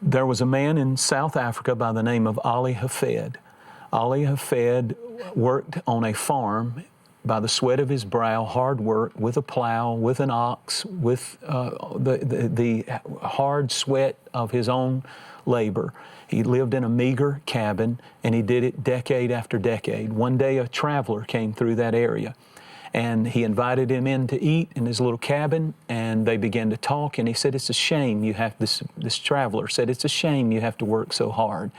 There was a man in South Africa by the name of Ali Hafed. Ali Hafed worked on a farm by the sweat of his brow, hard work, with a plow, with an ox, with the hard sweat of his own labor. He lived in a meager cabin, and he did it decade after decade. One day a traveler came through that area, and he invited him in to eat in his little cabin, and they began to talk, and he said, it's a shame you have, this traveler said, it's a shame you have to work so hard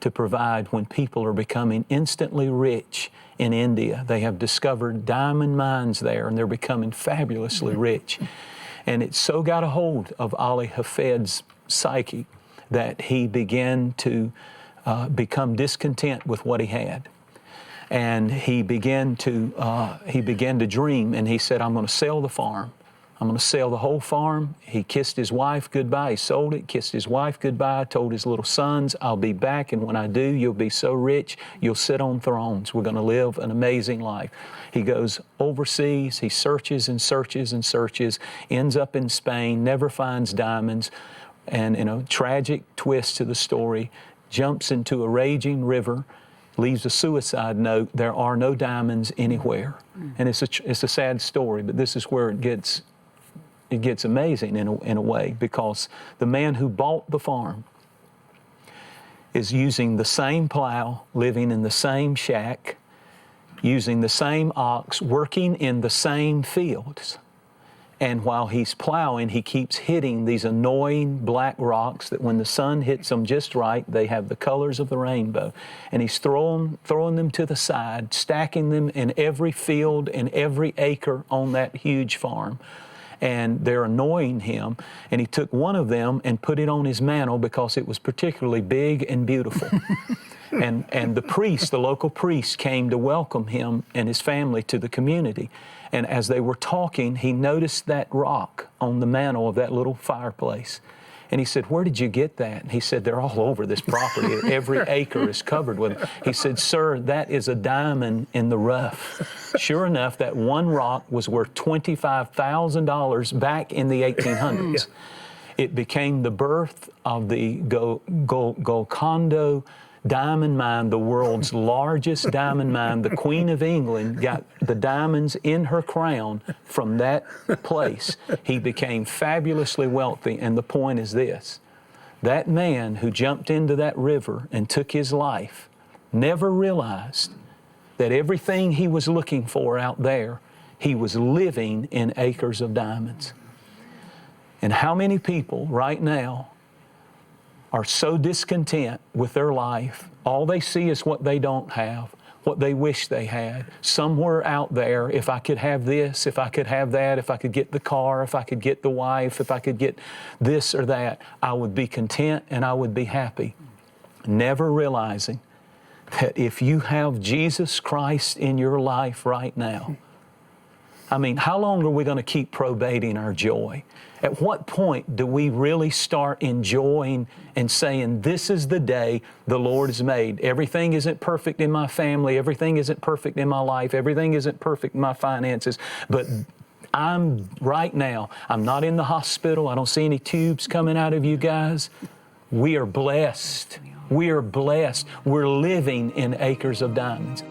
to provide when people are becoming instantly rich in India. They have discovered diamond mines there, and they're becoming fabulously rich. And it so got a hold of Ali Hafed's psyche that he began to become discontent with what he had. And he began to dream, and he said, I'm going to sell the farm. I'm going to sell the whole farm. He kissed his wife goodbye. He sold it, kissed his wife goodbye, told his little sons, I'll be back, and when I do, you'll be so rich, you'll sit on thrones. We're going to live an amazing life. He goes overseas. He searches and searches and searches, ends up in Spain, never finds diamonds, and in a tragic twist to the story, jumps into a raging river, leaves a suicide note, there are no diamonds anywhere. And it's a sad story, but this is where it gets amazing in a way, because the man who bought the farm is using the same plow, living in the same shack, using the same ox, working in the same fields. And while he's plowing, he keeps hitting these annoying black rocks that when the sun hits them just right, they have the colors of the rainbow. And he's throwing them to the side, stacking them in every field and every acre on that huge farm. And they're annoying him. And he took one of them and put it on his mantle because it was particularly big and beautiful. And the priest, the local priest, came to welcome him and his family to the community. And as they were talking, he noticed that rock on the mantle of that little fireplace. And he said, where did you get that? And he said, they're all over this property. Every acre is covered with them. He said, sir, that is a diamond in the rough. Sure enough, that one rock was worth $25,000 back in the 1800s. It became the birth of the Golconda diamond mine, the world's largest diamond mine. The Queen of England got the diamonds in her crown from that place. He became fabulously wealthy, and the point is this: that man who jumped into that river and took his life never realized that everything he was looking for out there, he was living in acres of diamonds. And how many people right now are so discontent with their life? All they see is what they don't have, what they wish they had. Somewhere out there, if I could have this, if I could have that, if I could get the car, if I could get the wife, if I could get this or that, I would be content and I would be happy. Never realizing that if you have Jesus Christ in your life right now, I mean, how long are we going to keep probating our joy? At what point do we really start enjoying and saying, this is the day the Lord has made? Everything isn't perfect in my family. Everything isn't perfect in my life. Everything isn't perfect in my finances. But right now, I'm not in the hospital. I don't see any tubes coming out of you guys. We are blessed. We are blessed. We're living in acres of diamonds.